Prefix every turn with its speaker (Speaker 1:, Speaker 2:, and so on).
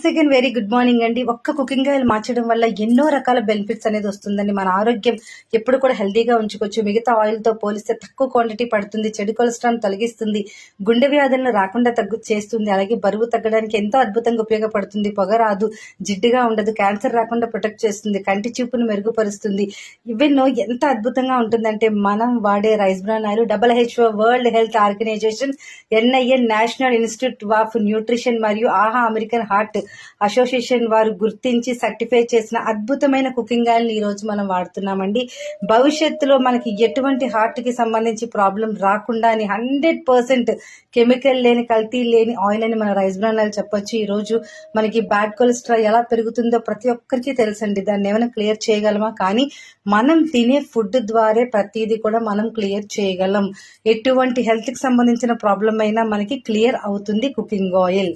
Speaker 1: Second very good morning అండి. ఒక్క cooking oil మార్చడం వల్ల ఎన్నో రకాల బెనిఫిట్స్ అనేది వస్తుందండి. మన ఆరోగ్యం ఎప్పుడు కూడా హెల్తీగా ఉంచుకోవచ్చు. మిగతా ఆయిల్ తో పోలిస్తే తక్కువ క్వాంటిటీ పడుతుంది, చెడు కొలెస్ట్రాల్ తొలగిస్తుంది, గుండె వ్యాధులను రాకుండా చేస్తుంది, అలాగే బరువు తగ్గడానికి ఎంతో అద్భుతంగా ఉపయోగపడుతుంది, పొగ రాదు, జిడ్డుగా ఉండదు, క్యాన్సర్ రాకుండా ప్రొటెక్ట్ చేస్తుంది, కంటి చూపును మెరుగుపరుస్తుంది. ఇవెన్నో ఎంత అద్భుతంగా ఉంటుందంటే మనం వాడే rice bran oil WHO World Health Organization, NIN National Institute of Nutrition మరియు ఆహా అమెరికన్ హార్ట్ అసోసియేషన్ వారు గుర్తించి సర్టిఫై చేసిన అద్భుతమైన కుకింగ్ ఆయిల్ ఈ రోజు మనం వాడుతున్నామండి. భవిష్యత్తులో మనకి ఎటువంటి హార్ట్ కి సంబంధించి ప్రాబ్లం రాకుండా 100% కెమికల్ లేని, కల్తీ లేని ఆయిల్ అని మన రైస్ బ్రాన్ ఆయిల్ చెప్పొచ్చు. ఈ రోజు మనకి బ్యాడ్ కొలెస్ట్రాల్ ఎలా పెరుగుతుందో ప్రతి ఒక్కరికి తెలుసండి. దాన్ని ఏమైనా క్లియర్ చేయగలమా? కానీ మనం తినే ఫుడ్ ద్వారా ప్రతిదీ కూడా మనం క్లియర్ చేయగలం. ఎటువంటి హెల్త్ కి సంబంధించిన ప్రాబ్లం అయినా మనకి క్లియర్ అవుతుంది కుకింగ్ ఆయిల్.